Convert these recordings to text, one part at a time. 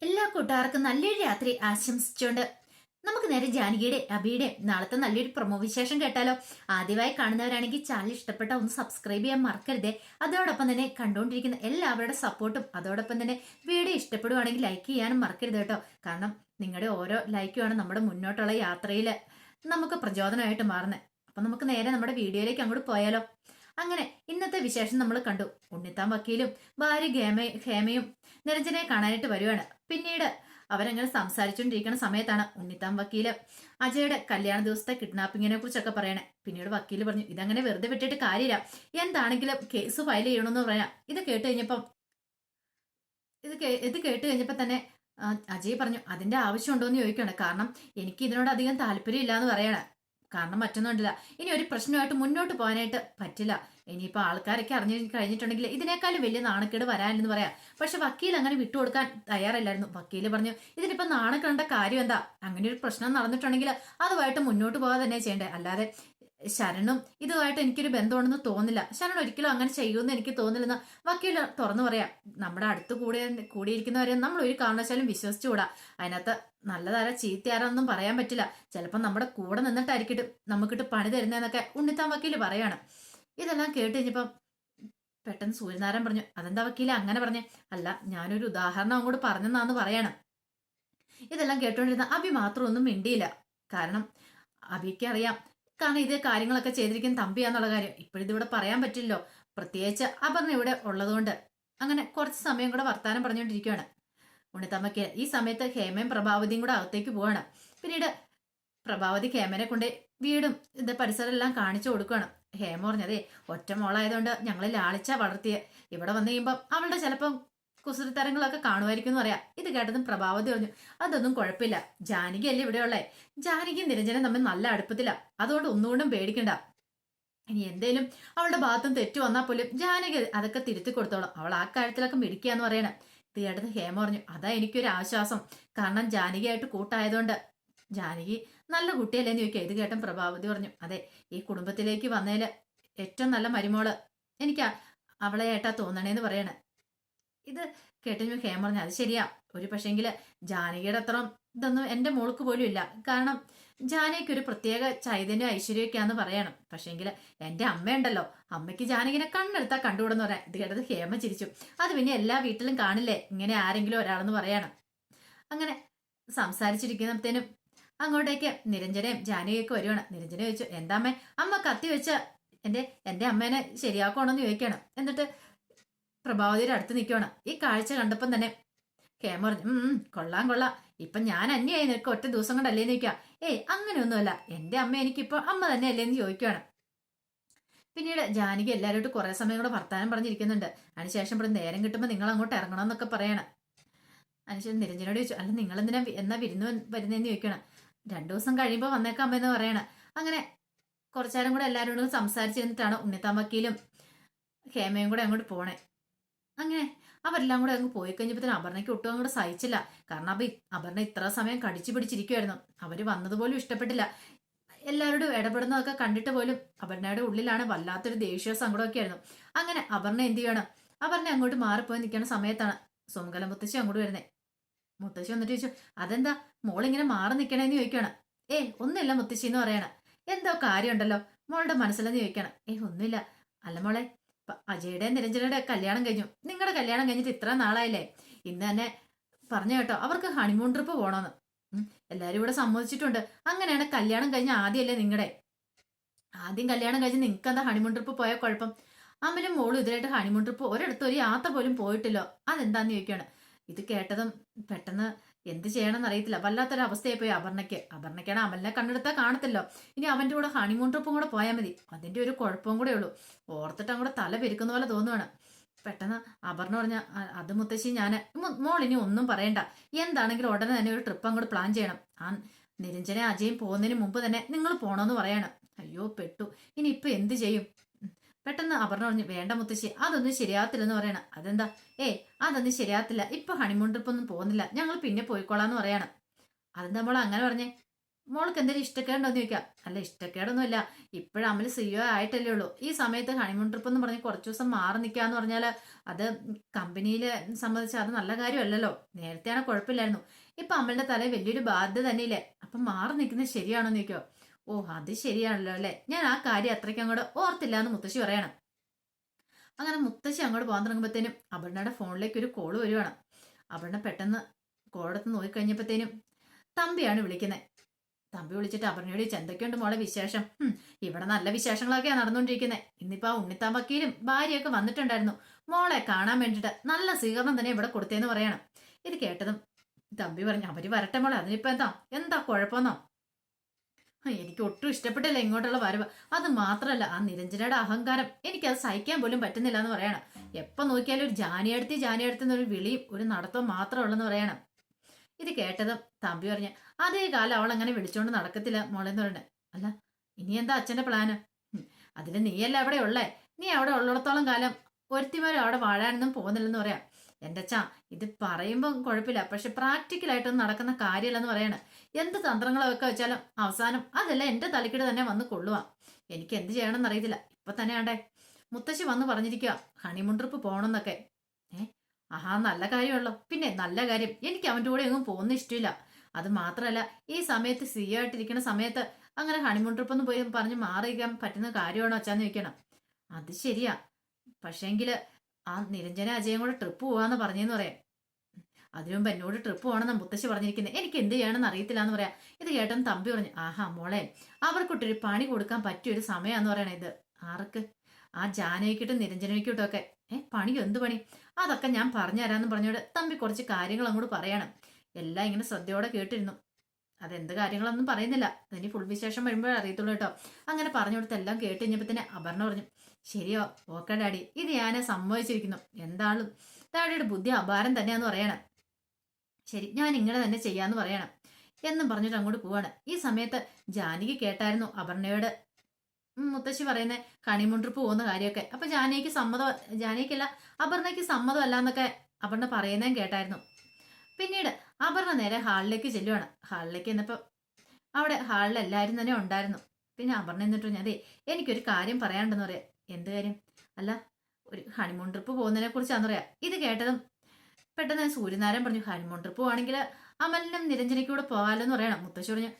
എല്ലാ കൂട്ടുകാർക്കും നല്ലൊരു രാത്രി ആശംസിച്ചുകൊണ്ട് നമുക്ക് നേരെ ജാനകിയുടെ അബിയുടെ നാളത്തെ നല്ലൊരു പ്രൊമോ വിശേഷം കേട്ടാലോ. ആദ്യമായി കാണുന്നവരാണെങ്കിൽ ചാനൽ ഇഷ്ടപ്പെട്ട ഒന്ന് സബ്സ്ക്രൈബ് ചെയ്യാൻ മറക്കരുതേ. അതോടൊപ്പം തന്നെ കണ്ടുകൊണ്ടിരിക്കുന്ന എല്ലാവരുടെ സപ്പോർട്ടും അതോടൊപ്പം തന്നെ വീഡിയോ ഇഷ്ടപ്പെടുവാണെങ്കിൽ ലൈക്ക് ചെയ്യാനും മറക്കരുത് കേട്ടോ. കാരണം നിങ്ങളുടെ ഓരോ ലൈക്കുമാണ് നമ്മുടെ മുന്നോട്ടുള്ള യാത്രയിൽ നമുക്ക് പ്രചോദനമായിട്ട് മാറുന്നത്. അപ്പൊ നമുക്ക് നേരെ നമ്മുടെ വീഡിയോയിലേക്ക് അങ്ങോട്ട് പോയാലോ. അങ്ങനെ ഇന്നത്തെ വിശേഷം നമ്മൾ കണ്ടു. ഉണ്ണിത്താൻ വക്കീലും ഭാര്യ ഹേമയും നിരഞ്ജനെ കാണാനായിട്ട് വരുവാണ്. പിന്നീട് അവരങ്ങനെ സംസാരിച്ചുകൊണ്ടിരിക്കുന്ന സമയത്താണ് ഉണ്ണിത്താൻ വക്കീല് അജയുടെ കല്യാണ ദിവസത്തെ കിഡ്നാപ്പിങ്ങിനെ കുറിച്ചൊക്കെ പറയണേ. പിന്നീട് വക്കീല് പറഞ്ഞു, ഇതങ്ങനെ വെറുതെ വിട്ടിട്ട് കാര്യമില്ല, എന്താണെങ്കിലും കേസ് ഫയൽ ചെയ്യണമെന്ന് പറയാം. ഇത് കേട്ട് കഴിഞ്ഞപ്പം ഇത് കേട്ട് കഴിഞ്ഞപ്പോ തന്നെ അജയ് പറഞ്ഞു, അതിന്റെ ആവശ്യമുണ്ടോന്ന് ചോദിക്കുകയാണ്. കാരണം എനിക്ക് ഇതിനോട് അധികം താല്പര്യം ഇല്ലാന്ന് പറയണേ. കാരണം മറ്റൊന്നുമില്ല, ഇനി ഒരു പ്രശ്നമായിട്ട് മുന്നോട്ട് പോകാനായിട്ട് പറ്റില്ല. ഇനിയിപ്പോ ആൾക്കാരൊക്കെ അറിഞ്ഞു കഴിഞ്ഞിട്ടുണ്ടെങ്കിൽ ഇതിനേക്കാളും വലിയ നാണക്കേട് വരാനില്ലെന്ന് പറയാം. പക്ഷെ വക്കീൽ അങ്ങനെ വിട്ടുകൊടുക്കാൻ തയ്യാറല്ലായിരുന്നു. വക്കീല് പറഞ്ഞു, ഇതിനിപ്പോ നാണക്കേണ്ട കാര്യം എന്താ, അങ്ങനെ ഒരു പ്രശ്നം നടന്നിട്ടുണ്ടെങ്കിൽ അതുമായിട്ട് മുന്നോട്ട് പോകാൻ തന്നെ ചെയ്യണ്ടേ, അല്ലാതെ ശരണും ഇതുമായിട്ട് എനിക്കൊരു ബന്ധമുണ്ടെന്ന് തോന്നില്ല, ശരൺ ഒരിക്കലും അങ്ങനെ ചെയ്യുമെന്ന് എനിക്ക് തോന്നില്ലെന്ന് വക്കീൽ തുറന്നു പറയാം. നമ്മുടെ അടുത്ത് കൂടിയിരിക്കുന്നവരെ നമ്മൾ ഒരു കാരണവശാലും വിശ്വസിച്ചുകൂടാ. അതിനകത്ത് നല്ലതാരാ ചീത്തയാരാന്നൊന്നും പറയാൻ പറ്റില്ല. ചിലപ്പോൾ നമ്മുടെ കൂടെ നിന്നിട്ടായിരിക്കും നമുക്കിട്ട് പണി തരുന്നതെന്നൊക്കെ ഉണ്ണിത്താൻ വക്കീല് പറയാണ്. ഇതെല്ലാം കേട്ട് കഴിഞ്ഞപ്പം പെട്ടെന്ന് സൂര്യനാരായൺ പറഞ്ഞു, അതെന്താ വക്കീല അങ്ങനെ പറഞ്ഞേ? അല്ല, ഞാനൊരു ഉദാഹരണം അങ്ങോട്ട് പറഞ്ഞെന്നാന്ന് പറയാണ്. ഇതെല്ലാം കേട്ടോണ്ടിരുന്ന അഭി മാത്രം ഒന്നും മിണ്ടിയില്ല. കാരണം അഭിക്ക് അറിയാം, കാരണം ഇത് കാര്യങ്ങളൊക്കെ ചെയ്തിരിക്കുന്ന തമ്പിയാന്നുള്ള കാര്യം ഇപ്പോഴിതിവിടെ പറയാൻ പറ്റില്ലല്ലോ. പ്രത്യേകിച്ച് അപർണ ഇവിടെ ഉള്ളതുകൊണ്ട്. അങ്ങനെ കുറച്ച് സമയം കൂടെ വർത്താനം പറഞ്ഞുകൊണ്ടിരിക്കുകയാണ് ഉണ്ണിത്തമ്മയ്ക്ക്. ഈ സമയത്ത് ഹേമയും പ്രഭാവതിയും കൂടെ അകത്തേക്ക് പോവാണ്. പിന്നീട് പ്രഭാവതി ഹേമനെ കൊണ്ട് വീടും ഇത് പരിസരം എല്ലാം കാണിച്ചു കൊടുക്കുകയാണ്. ഹേമ പറഞ്ഞതേ, ഒറ്റ മോളായതുകൊണ്ട് ഞങ്ങളെ ലാളിച്ച വളർത്തിയ, ഇവിടെ വന്നു കഴിയുമ്പം അവളുടെ ചിലപ്പം കുസൃത്തരങ്ങളൊക്കെ കാണുമായിരിക്കും എന്ന് പറയാം. ഇത് കേട്ടതും പ്രഭാവതി പറഞ്ഞു, അതൊന്നും കുഴപ്പമില്ല, ജാനകി അല്ലേ ഇവിടെയുള്ളേ, ജാനകിയും നിരഞ്ജനം തമ്മിൽ നല്ല അടുപ്പത്തില്ല, അതുകൊണ്ട് ഒന്നുകൊണ്ടും പേടിക്കണ്ട. ഇനി എന്തേലും അവളുടെ ഭാഗത്തും തെറ്റു വന്നാൽ പോലും ജാനകി അതൊക്കെ തിരുത്തി കൊടുത്തോളും, അവൾ ആ കാര്യത്തിലൊക്കെ മിടിക്കാന്ന് പറയണേ. ഇത് കേട്ടത് ഹേമ പറഞ്ഞു, അതാ എനിക്കൊരു ആശ്വാസം, കാരണം ജാനകിയായിട്ട് കൂട്ടായതുകൊണ്ട്. ജാനകി നല്ല കുട്ടിയല്ലേന്ന് ചോദിക്കുക. ഇത് കേട്ടൻ പ്രഭാവതി പറഞ്ഞു, അതെ, ഈ കുടുംബത്തിലേക്ക് വന്നതില് ഏറ്റവും നല്ല മരുമോള് എനിക്ക് അവളെ ഏട്ടാ തോന്നണേന്ന് പറയണേ. ഇത് കേട്ടുകഴിഞ്ഞു ഹേമ പറഞ്ഞു, അത് ശരിയാ, ഒരു പക്ഷേങ്കില് ജാനകിയുടെ അത്ര ഇതൊന്നും എന്റെ മോൾക്ക് പോലും ഇല്ല. കാരണം ജാനകിക്ക് ഒരു പ്രത്യേക ചൈതന്യം ഐശ്വര്യമൊക്കെയാന്ന് പറയണം. പക്ഷേങ്കില് എന്റെ അമ്മയുണ്ടല്ലോ, അമ്മയ്ക്ക് ജാനകിനെ കണ്ണെടുത്താ കണ്ടുകൂടെന്ന് പറയാം. ഇത് കേട്ടത് ഹേമ ചിരിച്ചു. അത് പിന്നെ എല്ലാ വീട്ടിലും കാണില്ലേ ഇങ്ങനെ ആരെങ്കിലും ഒരാളെന്ന് പറയണം. അങ്ങനെ സംസാരിച്ചിരിക്കുന്നതിനും അങ്ങോട്ടേക്ക് നിരഞ്ജനയും ജാനകിയൊക്കെ വരുവാണ്. നിരഞ്ജന ചോദിച്ചു, എന്താ അമ്മ, അമ്മ കത്തി വെച്ച് എന്റെ അമ്മേനെ ശരിയാക്കണമെന്ന് ചോദിക്കണം. എന്നിട്ട് പ്രഭാവതിയുടെ അടുത്ത് നിൽക്കുകയാണ്. ഈ കാഴ്ച കണ്ടപ്പം തന്നെ ഹേമ പറഞ്ഞു, കൊള്ളാം കൊള്ളാം, ഇപ്പൊ ഞാൻ അന്യായി നിനക്ക് ഒറ്റ ദിവസം കൊണ്ടല്ലേന്ന് ചോദിക്കുക. ഏയ് അങ്ങനെയൊന്നുമല്ല, എന്റെ അമ്മ എനിക്കിപ്പോ അമ്മ തന്നെ അല്ലേന്ന് ചോദിക്കുകയാണ്. പിന്നീട് ജാനകി എല്ലാവരോട്ടും കുറെ സമയം കൂടെ വർത്താനം പറഞ്ഞിരിക്കുന്നുണ്ട്. അതിനുശേഷം ഇവിടെ നേരം കിട്ടുമ്പോൾ നിങ്ങൾ അങ്ങോട്ട് ഇറങ്ങണം എന്നൊക്കെ പറയണം. അതിനുശേഷം നിരഞ്ജനോട് ചോദിച്ചു, അല്ല നിങ്ങൾ എന്നാ വിരുന്ന് വരുന്നതെന്ന് ചോദിക്കണം. 2 ദിവസം കഴിയുമ്പോൾ വന്നേക്കാമെന്ന് പറയണം. അങ്ങനെ കുറച്ചേരം കൂടെ എല്ലാവരോടും സംസാരിച്ചിരുന്നിട്ടാണ് ഉണ്ണിത്താൻ വക്കീലും ഹേമയും കൂടെ അങ്ങോട്ട് പോണേ. അങ്ങനെ അവരെല്ലാം കൂടെ അങ്ങ് പോയി കഴിഞ്ഞപ്പോഴത്തേനും അപർണയ്ക്ക് ഒട്ടും അങ്ങോട്ട് സഹിച്ചില്ല. കാരണം അപർണ ഇത്ര സമയം കടിച്ചു പിടിച്ചിരിക്കുമായിരുന്നു. അവര് വന്നതുപോലും ഇഷ്ടപ്പെട്ടില്ല. എല്ലാവരോടും ഇടപെടുന്നതൊക്കെ കണ്ടിട്ട് പോലും അപർണയുടെ ഉള്ളിലാണ് വല്ലാത്തൊരു ദേഷ്യവും സങ്കടമൊക്കെ ആയിരുന്നു. അങ്ങനെ അപർണ എന്ത് ചെയ്യണം, അപർണ അങ്ങോട്ട് മാറിപ്പോയി നിൽക്കുന്ന സമയത്താണ് സുമംഗല മുത്തശ്ശി അങ്ങോട്ട് വരുന്നേ. മുത്തശ്ശി വന്നിട്ട് ചോദിച്ചു, അതെന്താ മോളിങ്ങനെ മാറി നിൽക്കണേന്ന് ചോദിക്കണം. ഒന്നുമില്ല മുത്തശ്ശി എന്ന് പറയണം. എന്തോ കാര്യമുണ്ടല്ലോ മോളുടെ മനസ്സിലെന്ന് ചോദിക്കണം. ഒന്നുമില്ല. അല്ല മോളെ, അജയുടെ നിരഞ്ജനയുടെ കല്യാണം കഴിഞ്ഞു, നിങ്ങളുടെ കല്യാണം കഴിഞ്ഞിട്ട് ഇത്ര നാളായില്ലേ, ഇന്ന് തന്നെ പറഞ്ഞു കേട്ടോ അവർക്ക് ഹണിമൂൺ ട്രിപ്പ് പോണോന്ന്. എല്ലാരും ഇവിടെ സമ്മതിച്ചിട്ടുണ്ട്. അങ്ങനെയാണ് കല്യാണം കഴിഞ്ഞ ആദ്യമല്ലേ നിങ്ങളുടെ, ആദ്യം കല്യാണം കഴിഞ്ഞ് നിങ്ങൾക്ക് എന്താ ഹണിമൂൺ ട്രിപ്പ് പോയാൽ കുഴപ്പം? അമ്മലും മോളും ഇതിലായിട്ട് ഹണിമൂൺ ട്രിപ്പ് ഒരിടത്ത് ഒരു യാത്ര പോലും പോയിട്ടില്ലോ, അതെന്താന്ന് ചോദിക്കുകയാണ്. ഇത് കേട്ടതും പെട്ടെന്ന് എന്ത് ചെയ്യണമെന്ന് അറിയത്തില്ല, വല്ലാത്തൊരു അവസ്ഥയായി പോയി അപർണയ്ക്കാണ് അമലിനെ കണ്ടെടുത്താൽ കാണത്തില്ലോ. ഇനി അവന്റെ കൂടെ ഹണിമൂൺ ട്രിപ്പും കൂടെ പോയാൽ മതി, അതിന്റെ ഒരു കുഴപ്പവും കൂടെ ഉള്ളൂ. ഓർത്തിട്ട് അങ്ങോട്ട് തല പെരുക്കുന്ന പോലെ തോന്നുവാണ്. പെട്ടെന്ന് അപർണ പറഞ്ഞ, അത് മുത്തശ്ശി മോൾ ഇനി ഒന്നും പറയണ്ട, എന്താണെങ്കിലും ഉടനെ തന്നെ ഒരു ട്രിപ്പ് അങ്ങോട്ട് പ്ലാൻ ചെയ്യണം. ആ നിരഞ്ജന അജയും പോകുന്നതിന് മുമ്പ് തന്നെ നിങ്ങൾ പോണോന്ന് പറയണം. അയ്യോ പെട്ടു, ഇനി ഇപ്പൊ എന്ത് ചെയ്യും? പെട്ടെന്ന് അപർണ പറഞ്ഞു, വേണ്ട മുത്തശ്ശി, അതൊന്നും ശരിയാകത്തില്ലെന്ന് പറയണം. അതെന്താ? അതൊന്നും ശരിയാകത്തില്ല, ഇപ്പൊ ഹണിമൂൺ ട്രിപ്പ് ഒന്നും പോകുന്നില്ല, ഞങ്ങൾ പിന്നെ പോയിക്കോളാന്ന് പറയണം. അതെന്താ മോളെ അങ്ങനെ പറഞ്ഞേ? മോൾക്ക് എന്തെങ്കിലും ഇഷ്ടക്കേടുണ്ടോന്ന് ചോദിക്കാം. അല്ല ഇഷ്ടക്കേടൊന്നുമില്ല, ഇപ്പോഴും അമല് CEO ആയിട്ടല്ലേ ഉള്ളൂ. ഈ സമയത്ത് ഹണിമൂൺ ട്രിപ്പ് എന്ന് പറഞ്ഞ് കുറച്ച് ദിവസം മാറി നിൽക്കാന്ന് പറഞ്ഞാൽ അത് കമ്പനിയിലെ സംബന്ധിച്ച് അത് നല്ല കാര്യമല്ലല്ലോ. നേരത്തെയാണ് കുഴപ്പമില്ലായിരുന്നു, ഇപ്പൊ അമലിന്റെ തലയിൽ വലിയൊരു ബാധ്യത തന്നെയില്ലേ, അപ്പം മാറി നിൽക്കുന്നത് ശരിയാണോന്ന് ചോദിക്കോ. ഓ അത് ശരിയാണല്ലോ അല്ലേ, ഞാൻ ആ കാര്യം അത്രയ്ക്ക് അങ്ങോട്ട് ഓർത്തില്ല എന്ന് മുത്തശ്ശി പറയണം. അങ്ങനെ മുത്തശ്ശി അങ്ങോട്ട് പോകാൻ തുടങ്ങുമ്പോഴത്തേനും അപർണയുടെ ഫോണിലേക്ക് ഒരു കോള് വരുവാണ്. അപർണ പെട്ടെന്ന് കോളെടുത്ത് നോക്കിക്കഴിഞ്ഞപ്പോഴത്തേനും തമ്പിയാണ് വിളിക്കുന്നത്. തമ്പി വിളിച്ചിട്ട് അപർണയോട് ചോദിച്ചു, എന്തൊക്കെയുണ്ട് മോളെ വിശേഷം? ഇവിടെ നല്ല വിശേഷങ്ങളൊക്കെയാണ് നടന്നുകൊണ്ടിരിക്കുന്നത്. ഇന്നിപ്പോ ആ ഉണ്ണിത്താമ്പക്കീരും ഭാര്യയൊക്കെ വന്നിട്ടുണ്ടായിരുന്നു മോളെ കാണാൻ വേണ്ടിയിട്ട്. നല്ല സ്വീകരണം തന്നെ ഇവിടെ കൊടുത്തേന്ന് പറയണം. ഇത് കേട്ടതും തമ്പി പറഞ്ഞു, അവര് വരട്ടെ മോളെ, അതിനിപ്പോ എന്താ കുഴപ്പമെന്നോ. എനിക്ക് ഒട്ടും ഇഷ്ടപ്പെട്ടില്ല ഇങ്ങോട്ടുള്ള വരവ്. അത് മാത്രല്ല ആ നിരഞ്ജനയുടെ അഹങ്കാരം എനിക്കത് സഹിക്കാൻ പോലും പറ്റുന്നില്ല എന്ന് പറയണം. എപ്പൊ നോക്കിയാലും ഒരു ജാനിയടുത്തി എന്നൊരു വിളിയും ഒരു നടത്തവും മാത്രമേ ഉള്ളെന്ന് പറയണം. ഇത് കേട്ടതും തമ്പി പറഞ്ഞ, അതേ കാലം അവൾ അങ്ങനെ വിളിച്ചോണ്ട് നടക്കത്തില്ല മോളെന്ന് പറയണേ. അല്ല ഇനി എന്താ അച്ഛന്റെ പ്ലാന്? അതിന് നീയല്ല അവിടെ ഉള്ളേ, നീ അവിടെ ഉള്ളിടത്തോളം കാലം ഒരുത്തിമാരും അവിടെ വാഴാനൊന്നും പോകുന്നില്ലെന്ന് പറയാം. എന്റെ അച്ഛാ ഇത് പറയുമ്പോൾ കുഴപ്പമില്ല, പക്ഷെ പ്രാക്ടിക്കലായിട്ടൊന്നും നടക്കുന്ന കാര്യമല്ലെന്ന് പറയണേ. എന്ത് തന്ത്രങ്ങളൊക്കെ വെച്ചാലും അവസാനം അതെല്ലാം എന്റെ തലക്കിട് തന്നെ വന്ന് കൊള്ളുക. എനിക്ക് എന്ത് ചെയ്യണമെന്ന് അറിയത്തില്ല. ഇപ്പൊ തന്നെ ആണ്ടേ മുത്തശ്ശി വന്ന് പറഞ്ഞിരിക്കുക ഹണിമൂൺ ട്രിപ്പ് പോകണമെന്നൊക്കെ. ആഹാ നല്ല കാര്യമുള്ളോ, പിന്നെ നല്ല കാര്യം. എനിക്ക് അവൻ്റെ കൂടെ ഒന്നും പോകുന്ന ഇഷ്ടമില്ല. അത് മാത്രമല്ല ഈ സമയത്ത് CEO ആയിട്ടിരിക്കുന്ന സമയത്ത് അങ്ങനെ ഹണിമൂൺ ട്രിപ്പ് ഒന്ന് പോയി പറഞ്ഞ് മാറിയിരിക്കാൻ പറ്റുന്ന കാര്യമാണോ അച്ഛാന്ന് ചോദിക്കണം. അത് ശരിയാ, പക്ഷേങ്കില് ആ നിരഞ്ജന അജയം കൂടെ ട്രിപ്പ് പോവാന്ന് പറഞ്ഞെന്ന് പറയാം. അതിനു മുമ്പ് എന്നോട് ട്രിപ്പ് പോകണമെന്ന് മുത്തശ്ശി പറഞ്ഞിരിക്കുന്നത്, എനിക്ക് എന്ത് ചെയ്യണമെന്ന് അറിയത്തില്ല എന്ന് പറയാം. ഇത് കേട്ടെന്ന് തമ്പി പറഞ്ഞു, ആഹാ മോളെ അവർക്കൊട്ടൊരു പണി കൊടുക്കാൻ പറ്റിയൊരു സമയമാന്ന് പറയണേ ഇത്. ആർക്ക്? ആ ജാനകിക്കിട്ടും നിരഞ്ജനയ്ക്കിട്ടും ഒക്കെ. പണിയോ എന്ത് പണി? അതൊക്കെ ഞാൻ പറഞ്ഞുതരാന്ന് പറഞ്ഞോട് തമ്പി കുറച്ച് കാര്യങ്ങൾ അങ്ങോട്ട് പറയണം. എല്ലാം ഇങ്ങനെ ശ്രദ്ധയോടെ കേട്ടിരുന്നു. അതെന്ത് കാര്യങ്ങളൊന്നും പറയുന്നില്ല, അതിന് ഫുൾ വിശേഷം വരുമ്പോഴേ അറിയത്തുള്ളൂ കേട്ടോ. അങ്ങനെ പറഞ്ഞു കൊടുത്ത് എല്ലാം കേട്ട് കഴിഞ്ഞപ്പോൾ തന്നെ അപർണ പറഞ്ഞു, ശരിയോ ഓക്കെ ഡാഡി, ഇത് ഞാൻ സമ്മതിച്ചിരിക്കുന്നു. എന്താളും ഡാഡിയുടെ ബുദ്ധി അപാരം തന്നെയാന്ന് പറയണം. ശരി ഞാൻ ഇങ്ങനെ തന്നെ ചെയ്യാന്ന് പറയണം എന്നും പറഞ്ഞിട്ട് അങ്ങോട്ട് പോവാണ്. ഈ സമയത്ത് ജാനകി കേട്ടായിരുന്നു അപർണയോട് മുത്തശ്ശി പറയുന്നത് ഹണിമൂൺ ട്രിപ്പ് പോകുന്ന കാര്യമൊക്കെ. അപ്പൊ ജാനകിക്കല്ല അപർണയ്ക്ക് സമ്മതമല്ല എന്നൊക്കെ അപർണ പറയുന്നതും കേട്ടായിരുന്നു. പിന്നീട് അപർണ നേരെ ഹാളിലേക്ക് ചെല്ലുവാണ്. ഹാളിലേക്ക് എന്നപ്പോ അവിടെ ഹാളിൽ എല്ലാവരും തന്നെ ഉണ്ടായിരുന്നു. പിന്നെ അപർണ എന്നിട്ട് അതെ എനിക്കൊരു കാര്യം പറയാനുണ്ടെന്ന് പറയാം. എന്ത് കാര്യം? അല്ല ഒരു ഹണിമൂൺ ട്രിപ്പ് പോകുന്നതിനെ കുറിച്ചാന്ന് പറയാം. ഇത് കേട്ടതും പെട്ടെന്ന് സൂര്യനാരായൺ പറഞ്ഞു, ഹണിമൂൺ ട്രിപ്പ് പോവാണെങ്കിൽ അമലിനും നിരഞ്ജനയ്ക്കൂടെ പോകാലോ എന്ന് പറയണം. മുത്തശ്ശി പറഞ്ഞു,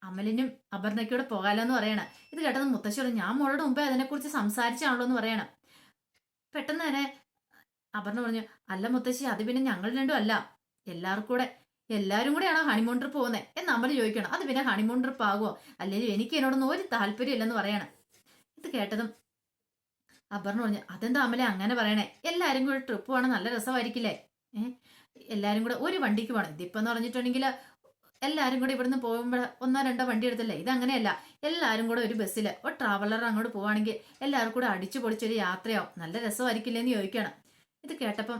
അമലിനും അപർണയ്ക്കൂടെ പോകാലോ എന്ന് പറയണം. ഇത് കേട്ടത് മുത്തശ്ശി പറഞ്ഞു, ഞാൻ മോളുടെ മുമ്പേ അതിനെക്കുറിച്ച് സംസാരിച്ചാണല്ലോ എന്ന് പറയണം. പെട്ടെന്ന് തന്നെ അപർണ പറഞ്ഞു, അല്ല മുത്തശ്ശി അത് പിന്നെ ഞങ്ങൾ രണ്ടും അല്ല, എല്ലാവരും കൂടെയാണോ ഹണിമൂൺ ട്രിപ്പ് പോകുന്നത് എന്ന് അമൽ ചോദിക്കണം. അത് പിന്നെ ഹണിമൂൺ ട്രിപ്പ് ആകുമോ? അല്ലെങ്കിൽ എനിക്ക് എന്നോടൊന്നും ഒരു താല്പര്യം ഇല്ലെന്ന് പറയണം. ഇത് കേട്ടതും അപർണ പറഞ്ഞു, അതെന്താ അമലെ അങ്ങനെ പറയണേ? എല്ലാരും കൂടെ ട്രിപ്പ് പോകണം, നല്ല രസമായിരിക്കില്ലേ? എല്ലാരും കൂടെ ഒരു വണ്ടിക്ക് പോകണം. ഇതിപ്പെന്ന് പറഞ്ഞിട്ടുണ്ടെങ്കിൽ എല്ലാരും കൂടെ ഇവിടുന്ന് പോകുമ്പോൾ 1-2 വണ്ടി എടുത്തല്ലേ. ഇതങ്ങനെയല്ല, എല്ലാരും കൂടെ ഒരു ബസ്സിൽ ഒരു ട്രാവലർ അങ്ങോട്ട് പോവാണെങ്കിൽ എല്ലാവർക്കും കൂടെ അടിച്ചു പൊളിച്ചൊരു യാത്രയാവും, നല്ല രസമായിരിക്കില്ലേന്ന് ചോദിക്കണം. ഇത് കേട്ടപ്പം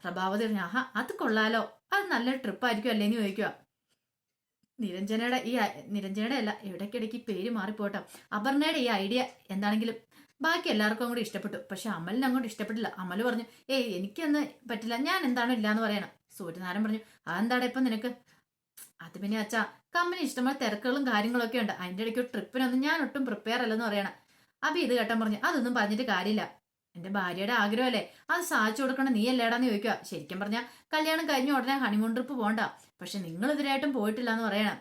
പ്രഭാവതി പറഞ്ഞു, ആഹാ അത് കൊള്ളാലോ, അത് നല്ലൊരു ട്രിപ്പായിരിക്കും അല്ലേന്ന് ചോദിക്കുക. നിരഞ്ജനയുടെ അല്ല, ഇടയ്ക്കിടയ്ക്ക് പേര് മാറിപ്പോട്ടോ. അപർണയുടെ ഈ ഐഡിയ എന്താണെങ്കിലും ബാക്കി എല്ലാവർക്കും അങ്ങോട്ട് ഇഷ്ടപ്പെട്ടു. പക്ഷെ അമലിന് അങ്ങോട്ട് ഇഷ്ടപ്പെട്ടില്ല. അമല് പറഞ്ഞു, എനിക്കൊന്നും പറ്റില്ല, ഞാൻ എന്താണ് ഇല്ലാന്ന് പറയണം. സൂര്യനാരായൺ പറഞ്ഞു, അതെന്താടാ ഇപ്പം നിനക്ക്? അത് പിന്നെ അച്ഛാ കമ്പനി ഇഷ്ടംപോലെ തിരക്കുകളും കാര്യങ്ങളൊക്കെ ഉണ്ട്, അതിൻ്റെ ഇടയ്ക്ക് ഒരു ട്രിപ്പിനൊന്നും ഞാൻ ഒട്ടും പ്രിപ്പയർ അല്ലെന്ന് പറയണം. അപ്പൊ ഇത് കേട്ടാൻ പറഞ്ഞു, അതൊന്നും പറഞ്ഞിട്ട് കാര്യമില്ല, എന്റെ ഭാര്യയുടെ ആഗ്രഹമല്ലേ, അത് സാധിച്ചു കൊടുക്കണം, നീ അല്ലേടാന്ന് ചോദിക്കുക. ശരിക്കും പറഞ്ഞാൽ കല്യാണം കഴിഞ്ഞ ഉടനെ ഹണിമൂൺ ട്രിപ്പ് പോകണ്ട, പക്ഷെ നിങ്ങൾ ഇതിനായിട്ടും പോയിട്ടില്ല എന്ന് പറയണം.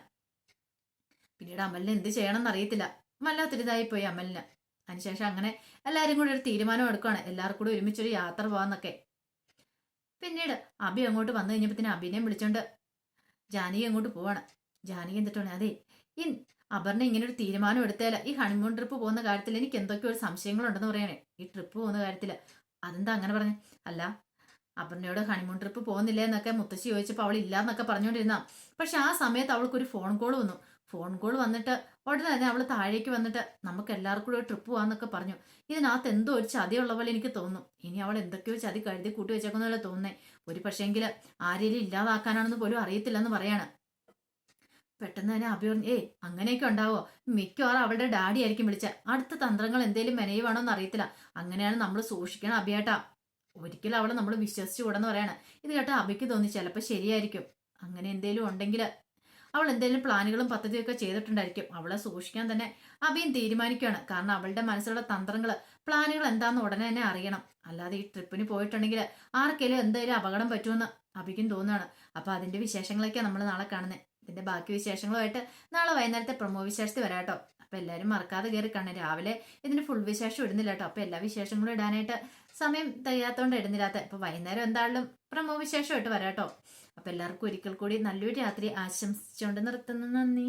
പിന്നീട് അമലിന് എന്ത് ചെയ്യണം എന്ന് അറിയത്തില്ല, വല്ലാത്തൊരിതായി പോയി അമലിന്. അതിനുശേഷം അങ്ങനെ എല്ലാവരും കൂടി ഒരു തീരുമാനം എടുക്കുകയാണ്, എല്ലാവർക്കും കൂടി ഒരുമിച്ചൊരു യാത്ര പോകാന്നൊക്കെ. പിന്നീട് അബി അങ്ങോട്ട് വന്നു കഴിഞ്ഞപ്പോൾ അബിനെയും വിളിച്ചോണ്ട് ജാനകി അങ്ങോട്ട് പോവാണ്. ജാനകി എന്നിട്ടാണ്, അതെ ഈ അപർണ ഇങ്ങനെ ഒരു തീരുമാനം എടുത്താൽ ഈ ഹണിമൂൺ ട്രിപ്പ് പോകുന്ന കാര്യത്തിൽ എനിക്ക് എന്തൊക്കെയോ ഒരു സംശയങ്ങളുണ്ടെന്ന് പറയണേ. ഈ ട്രിപ്പ് പോകുന്ന കാര്യത്തിൽ അതെന്താ അങ്ങനെ പറഞ്ഞു? അല്ല അപർണയോട് ഹണിമൂൺ ട്രിപ്പ് പോകുന്നില്ല എന്നൊക്കെ മുത്തശ്ശി ചോദിച്ചപ്പോൾ അവൾ ഇല്ലാന്നൊക്കെ പറഞ്ഞുകൊണ്ടിരുന്ന, പക്ഷെ ആ സമയത്ത് അവൾക്കൊരു ഫോൺ കോൾ വന്നു. ഫോൺ കോൾ വന്നിട്ട് ഉടനെ തന്നെ അവൾ താഴേക്ക് വന്നിട്ട് നമുക്ക് എല്ലാവർക്കും കൂടെ ഒരു ട്രിപ്പ് പോകാന്നൊക്കെ പറഞ്ഞു. ഇതിനകത്ത് എന്തോ ഒരു ചതിയുള്ള പോലെ എനിക്ക് തോന്നുന്നു. ഇനി അവൾ എന്തൊക്കെയോ ചതി കരുതി കൂട്ടി വെച്ചേക്കുന്ന പോലെ തോന്നുന്നേ. ഒരു പക്ഷേങ്കിൽ ആരെയും ഇല്ലാതാക്കാനാണെന്ന് പോലും അറിയത്തില്ലെന്ന് പറയാണ്. പെട്ടെന്ന് തന്നെ അഭി പറഞ്ഞു, അങ്ങനെയൊക്കെ ഉണ്ടാവോ? മിക്കവാറും അവളുടെ ഡാഡി ആയിരിക്കും വിളിച്ച, അടുത്ത തന്ത്രങ്ങൾ എന്തേലും മെനയുവാണോ എന്ന് അറിയത്തില്ല. അങ്ങനെയാണ് നമ്മൾ സൂക്ഷിക്കണം അഭിയേട്ടാ, ഒരിക്കലും അവളെ നമ്മൾ വിശ്വസിച്ചു കൂടെന്ന് പറയാണ്. ഇത് കേട്ടാ അഭിക്ക് തോന്നി ചിലപ്പോൾ ശരിയായിരിക്കും, അങ്ങനെ എന്തേലും ഉണ്ടെങ്കിൽ അവൾ എന്തെങ്കിലും പ്ലാനുകളും പദ്ധതിയൊക്കെ ചെയ്തിട്ടുണ്ടായിരിക്കും. അവളെ സൂക്ഷിക്കാൻ തന്നെ അഭിയും തീരുമാനിക്കുകയാണ്. കാരണം അവളുടെ മനസ്സിലുള്ള തന്ത്രങ്ങള് പ്ലാനുകൾ എന്താന്ന് ഉടനെ തന്നെ അറിയണം. അല്ലാതെ ഈ ട്രിപ്പിന് പോയിട്ടുണ്ടെങ്കിൽ ആർക്കെങ്കിലും എന്തായാലും അപകടം പറ്റുമെന്ന് അഭിക്കും തോന്നുകയാണ്. അപ്പൊ അതിന്റെ വിശേഷങ്ങളൊക്കെയാണ് നമ്മൾ നാളെ കാണുന്നത്. ഇതിന്റെ ബാക്കി വിശേഷങ്ങളുമായിട്ട് നാളെ വൈകുന്നേരത്തെ പ്രൊമോ വിശേഷത്തിൽ വരാട്ടോ. അപ്പൊ എല്ലാവരും മറക്കാതെ കയറി കാണാം. രാവിലെ ഇതിന്റെ ഫുൾ വിശേഷം ഇടുന്നില്ല കേട്ടോ. അപ്പൊ എല്ലാ വിശേഷങ്ങളും ഇടാനായിട്ട് സമയം തികയാത്തോണ്ട് ഇടുന്നില്ലാത്ത. അപ്പൊ വൈകുന്നേരം എന്തായാലും പ്രൊമോ വിശേഷമായിട്ട് വരാട്ടോ. അപ്പൊ എല്ലാവർക്കും ഒരിക്കൽ കൂടി നല്ലൊരു രാത്രി ആശംസിച്ചുകൊണ്ട് നിർത്തുന്നു. നന്ദി.